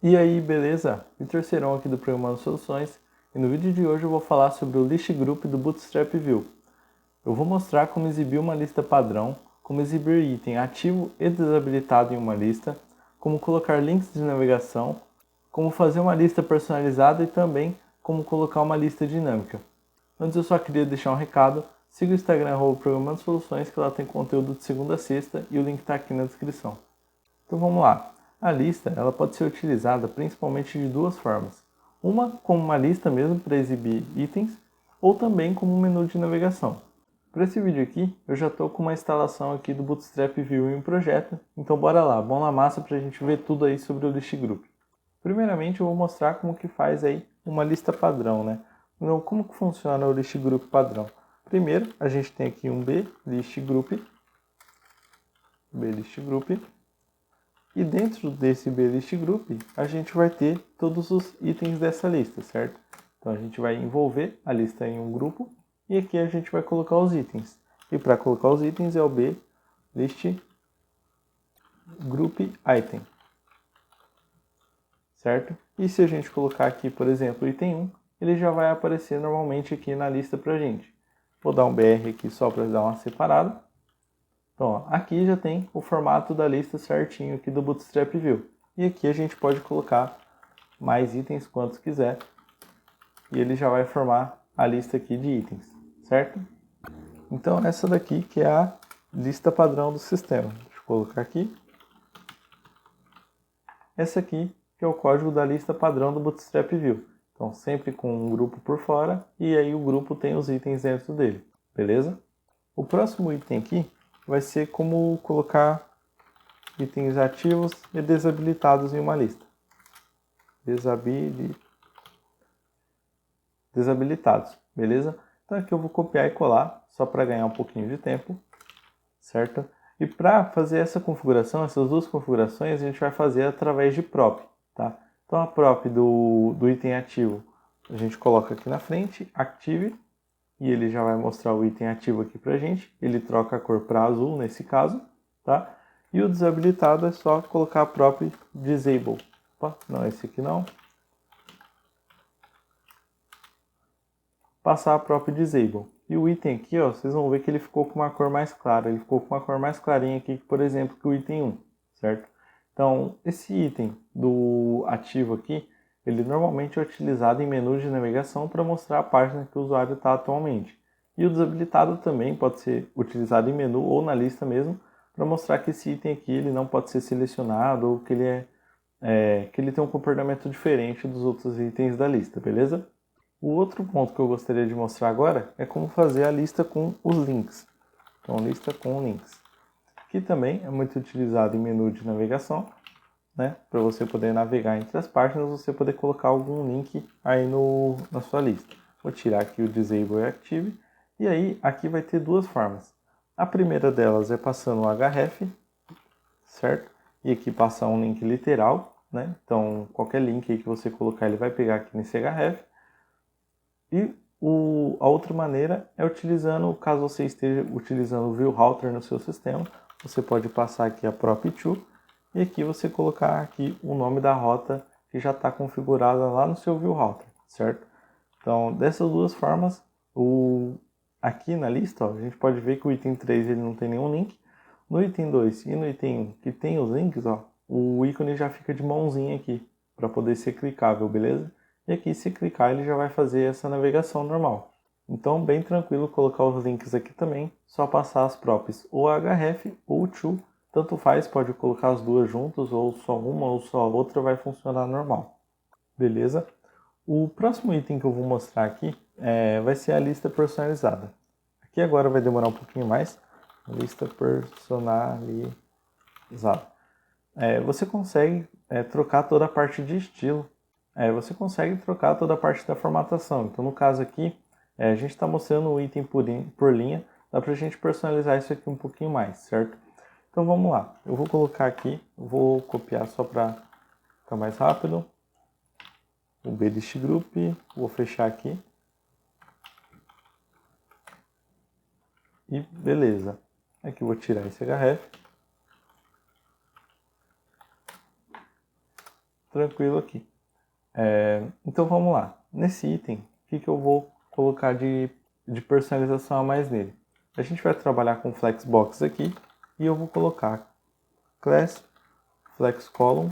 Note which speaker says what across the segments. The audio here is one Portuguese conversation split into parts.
Speaker 1: E aí, beleza? Vitor Serão aqui do Programando Soluções, e no vídeo de hoje eu vou falar sobre o List Group do Bootstrap View. Eu vou mostrar como exibir uma lista padrão, como exibir item ativo e desabilitado em uma lista, como colocar links de navegação, como fazer uma lista personalizada e também como colocar uma lista dinâmica. Antes eu só queria deixar um recado, siga o Instagram Programando Soluções, que lá tem conteúdo de segunda a sexta e o link está aqui na descrição. Então vamos lá. A lista ela pode ser utilizada principalmente de duas formas. Uma como uma lista mesmo para exibir itens, ou também como um menu de navegação. Para esse vídeo aqui, eu já estou com uma instalação aqui do Bootstrap View em um projeto, então bora lá, vamos na massa para a gente ver tudo aí sobre o List Group. Primeiramente eu vou mostrar como que faz aí uma lista padrão, né? Então como que funciona o List Group padrão? Primeiro a gente tem aqui um B-List Group, e dentro desse B-List Group, a gente vai ter todos os itens dessa lista, certo? Então a gente vai envolver a lista em um grupo e aqui a gente vai colocar os itens. E para colocar os itens é o B-List Group Item, certo? E se a gente colocar aqui, por exemplo, o item 1, ele já vai aparecer normalmente aqui na lista para a gente. Vou dar um BR aqui só para dar uma separada. Então, ó, aqui já tem o formato da lista certinho aqui do Bootstrap View. E aqui a gente pode colocar mais itens quantos quiser. E ele já vai formar a lista aqui de itens, certo? Então, essa daqui que é a lista padrão do sistema. Deixa eu colocar aqui. Essa aqui que é o código da lista padrão do Bootstrap View. Então, sempre com um grupo por fora e aí o grupo tem os itens dentro dele, beleza? O próximo item aqui vai ser como colocar itens ativos e desabilitados em uma lista. Desabilitados, beleza? Então aqui eu vou copiar e colar, só para ganhar um pouquinho de tempo, certo? E para fazer essa configuração, essas duas configurações, a gente vai fazer através de prop, tá? Então a prop do item ativo, a gente coloca aqui na frente, active, e ele já vai mostrar o item ativo aqui pra gente. Ele troca a cor para azul nesse caso, tá? E o desabilitado é só colocar a prop disable. Opa, não, esse aqui não. Passar a prop disable. E o item aqui, ó, vocês vão ver que ele ficou com uma cor mais clara. Ele ficou com uma cor mais clarinha aqui, por exemplo, que o item 1, certo? Então, esse item do ativo aqui, ele normalmente é utilizado em menus de navegação para mostrar a página que o usuário está atualmente. E o desabilitado também pode ser utilizado em menu ou na lista mesmo, para mostrar que esse item aqui ele não pode ser selecionado ou que que ele tem um comportamento diferente dos outros itens da lista, beleza? O outro ponto que eu gostaria de mostrar agora é como fazer a lista com os links. Então, lista com links, que também é muito utilizado em menu de navegação, né? Para você poder navegar entre as páginas, você poder colocar algum link aí na sua lista. Vou tirar aqui o Disable e Active, e aí aqui vai ter duas formas. A primeira delas é passando o href, certo? E aqui passar um link literal, né? Então, qualquer link aí que você colocar, ele vai pegar aqui nesse href. E a outra maneira é utilizando, caso você esteja utilizando o View Router no seu sistema, você pode passar aqui a prop to e aqui você colocar aqui o nome da rota que já está configurada lá no seu View Router, certo? Então, dessas duas formas, aqui na lista, ó, a gente pode ver que o item 3 ele não tem nenhum link. No item 2 e no item 1 que tem os links, ó, o ícone já fica de mãozinha aqui para poder ser clicável, beleza? E aqui, se clicar, ele já vai fazer essa navegação normal. Então, bem tranquilo colocar os links aqui também, só passar as props ou href ou to, tanto faz, pode colocar as duas juntas, ou só uma ou só a outra vai funcionar normal. Beleza? O próximo item que eu vou mostrar aqui vai ser a lista personalizada. Aqui agora vai demorar um pouquinho mais. Lista personalizada. Você consegue trocar toda a parte de estilo. Você consegue trocar toda a parte da formatação. Então, no caso aqui, a gente está mostrando o item por linha. Dá para a gente personalizar isso aqui um pouquinho mais, certo? Então, vamos lá. Eu vou colocar aqui, vou copiar só para ficar mais rápido. O B-List Group, vou fechar aqui. E beleza. Aqui eu vou tirar esse href. tranquilo aqui. Então vamos lá. Nesse item, o que eu vou colocar de personalização a mais nele? A gente vai trabalhar com Flexbox aqui e eu vou colocar Class Flex Column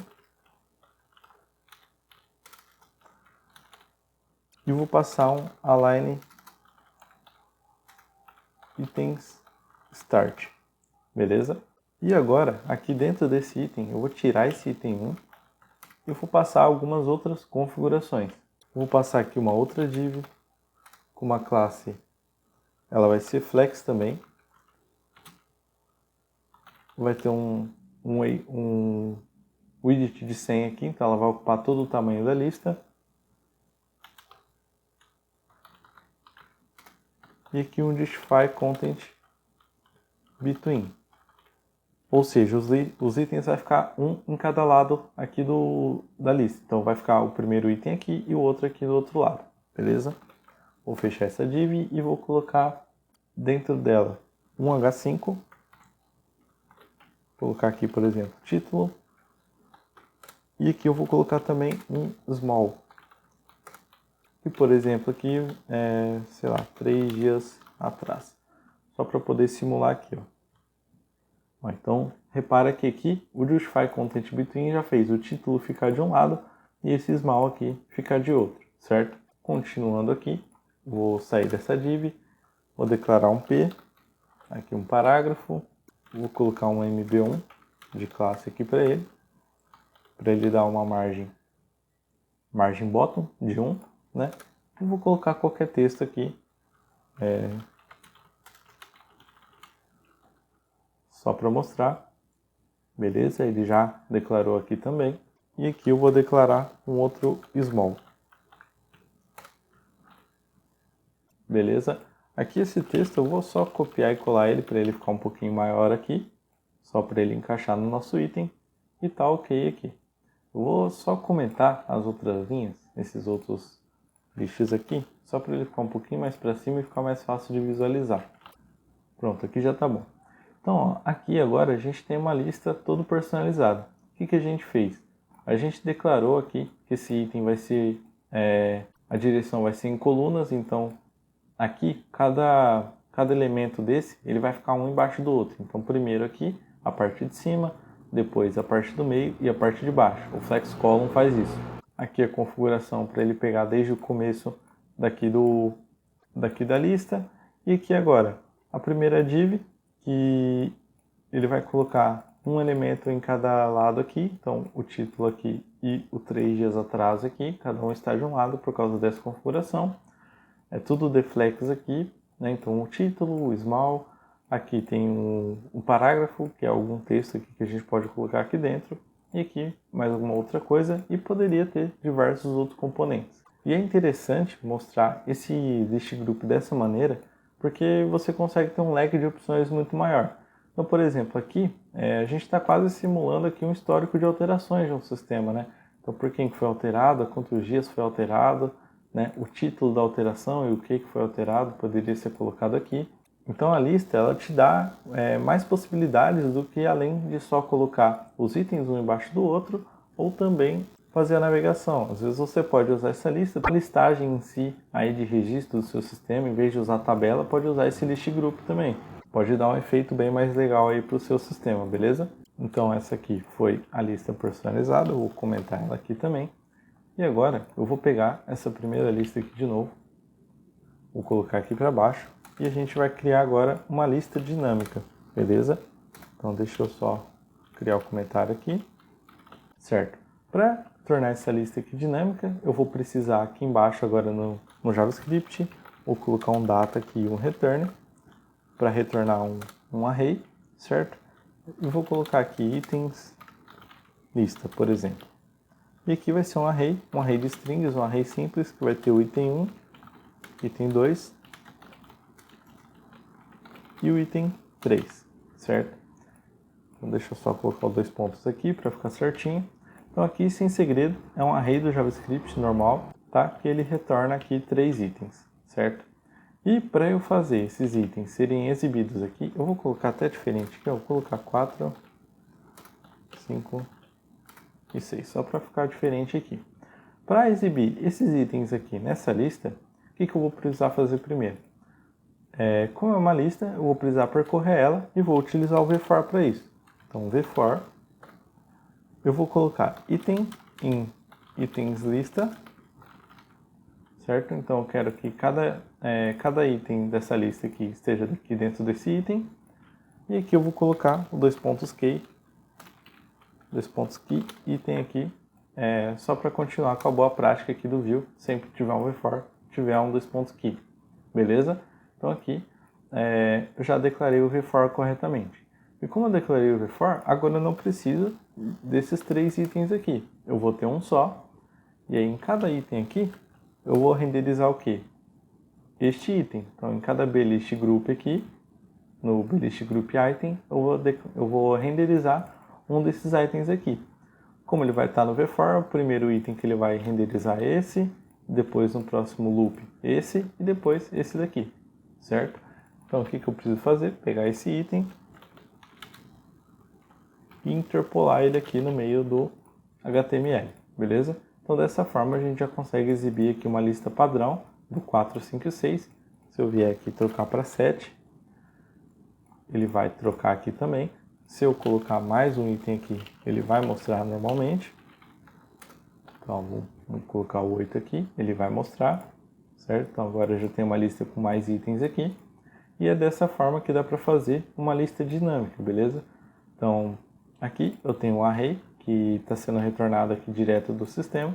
Speaker 1: e vou passar um Align Items Start, beleza? E agora, aqui dentro desse item, eu vou tirar esse item 1 e vou passar algumas outras configurações. Vou passar aqui uma outra div com uma classe, ela vai ser Flex também. Vai ter um widget de 100 aqui, então ela vai ocupar todo o tamanho da lista. E aqui um Justify Content Between. Ou seja, os itens vai ficar um em cada lado aqui da lista. Então vai ficar o primeiro item aqui e o outro aqui do outro lado, beleza? Vou fechar essa div e vou colocar dentro dela um H5. Vou colocar aqui, por exemplo, título. E aqui eu vou colocar também um small. E por exemplo aqui, sei lá, 3 dias atrás. Só para poder simular aqui, ó. Então, repara que aqui o Justify Content Between já fez o título ficar de um lado e esse small aqui ficar de outro, certo? Continuando aqui, vou sair dessa div, vou declarar um P, aqui um parágrafo, vou colocar um MB1 de classe aqui para ele dar uma margem bottom de 1, né? E vou colocar qualquer texto aqui, só para mostrar, beleza? Ele já declarou aqui também. E aqui eu vou declarar um outro small. Beleza? Aqui esse texto eu vou só copiar e colar ele para ele ficar um pouquinho maior aqui. Só para ele encaixar no nosso item. E tá ok aqui. Eu vou só comentar as outras linhas, esses outros lixos aqui. Só para ele ficar um pouquinho mais para cima e ficar mais fácil de visualizar. Pronto, aqui já tá bom. Então, ó, aqui agora a gente tem uma lista toda personalizada. O que a gente fez? A gente declarou aqui que esse item vai ser, a direção vai ser em colunas, então aqui cada elemento desse ele vai ficar um embaixo do outro. Então primeiro aqui a parte de cima, depois a parte do meio e a parte de baixo. O Flex Column faz isso. Aqui a configuração para ele pegar desde o começo daqui da lista. E aqui agora a primeira div, que ele vai colocar um elemento em cada lado aqui, então o título aqui e o 3 dias atrás aqui, cada um está de um lado por causa dessa configuração. É tudo deflex aqui, né? Então o título, o small, aqui tem um parágrafo, que é algum texto aqui que a gente pode colocar aqui dentro, e aqui mais alguma outra coisa, e poderia ter diversos outros componentes. E é interessante mostrar esse list group dessa maneira, porque você consegue ter um leque de opções muito maior. Então, por exemplo, aqui a gente está quase simulando aqui um histórico de alterações de um sistema, né? Então, por quem foi alterado, há quantos dias foi alterado, né? O título da alteração e o que foi alterado poderia ser colocado aqui. Então, a lista ela te dá mais possibilidades do que além de só colocar os itens um embaixo do outro ou também fazer a navegação. Às vezes você pode usar essa lista para listagem em si aí de registro do seu sistema, em vez de usar a tabela, pode usar esse list group também. Pode dar um efeito bem mais legal aí para o seu sistema, beleza? Então essa aqui foi a lista personalizada, eu vou comentar ela aqui também. E agora eu vou pegar essa primeira lista aqui de novo, vou colocar aqui para baixo e a gente vai criar agora uma lista dinâmica, beleza? Então deixa eu só criar o comentário aqui, certo? Para tornar essa lista aqui dinâmica, eu vou precisar aqui embaixo agora no JavaScript, vou colocar um data aqui e um return, para retornar um array, certo? E vou colocar aqui itens lista, por exemplo. E aqui vai ser um array de strings, um array simples, que vai ter o item 1, item 2 e o item 3, certo? Então deixa eu só colocar os 2 pontos aqui para ficar certinho. Então aqui, sem segredo, é um array do JavaScript normal, tá? Que ele retorna aqui 3 itens, certo? E para eu fazer esses itens serem exibidos aqui, eu vou colocar até diferente aqui, eu vou colocar 4, 5, e 6, só para ficar diferente aqui. Para exibir esses itens aqui nessa lista, o que eu vou precisar fazer primeiro? Como é uma lista, eu vou precisar percorrer ela e vou utilizar o VFOR para isso. Então, VFOR, eu vou colocar item em itens lista, certo? Então, eu quero que cada item dessa lista aqui esteja aqui dentro desse item. E aqui eu vou colocar o 2.key, item aqui, só para continuar com a boa prática aqui do view, sempre que tiver um VFOR, tiver um 2.key, beleza? Então aqui eu já declarei o VFOR corretamente. E como eu declarei o VFOR, agora eu não preciso desses 3 itens aqui. Eu vou ter um só, e aí em cada item aqui, eu vou renderizar o quê? Este item. Então em cada blist group aqui, no blist group item, eu vou renderizar um desses itens aqui. Como ele vai estar no VFOR, o primeiro item que ele vai renderizar é esse, depois no próximo loop esse e depois esse daqui, certo? Então o que eu preciso fazer? Pegar esse item e interpolar ele aqui no meio do HTML, beleza? Então dessa forma a gente já consegue exibir aqui uma lista padrão do 4, 5 e 6. Se eu vier aqui trocar para 7, ele vai trocar aqui também. Se eu colocar mais um item aqui, ele vai mostrar normalmente. Então vou colocar o 8 aqui, ele vai mostrar, certo? Então agora eu já tenho uma lista com mais itens aqui. E é dessa forma que dá para fazer uma lista dinâmica, beleza? Então aqui eu tenho um array que está sendo retornado aqui direto do sistema.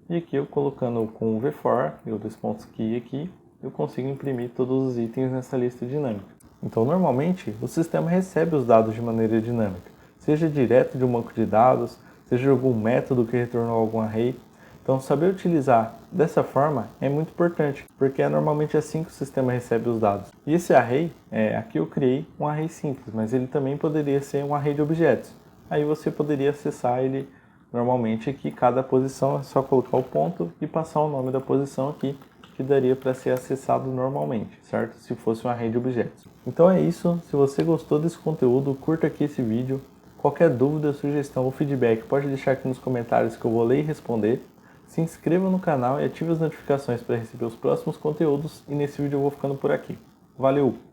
Speaker 1: E aqui eu colocando com o VFOR e o 2.key aqui, eu consigo imprimir todos os itens nessa lista dinâmica. Então, normalmente, o sistema recebe os dados de maneira dinâmica, seja direto de um banco de dados, seja de algum método que retornou algum array. Então, saber utilizar dessa forma é muito importante, porque é normalmente assim que o sistema recebe os dados. E esse array, aqui eu criei um array simples, mas ele também poderia ser um array de objetos. Aí você poderia acessar ele normalmente aqui, cada posição é só colocar o ponto e passar o nome da posição aqui, que daria para ser acessado normalmente, certo? Se fosse um array de objetos. Então é isso, se você gostou desse conteúdo, curta aqui esse vídeo. Qualquer dúvida, sugestão ou feedback, pode deixar aqui nos comentários que eu vou ler e responder. Se inscreva no canal e ative as notificações para receber os próximos conteúdos. E nesse vídeo eu vou ficando por aqui. Valeu!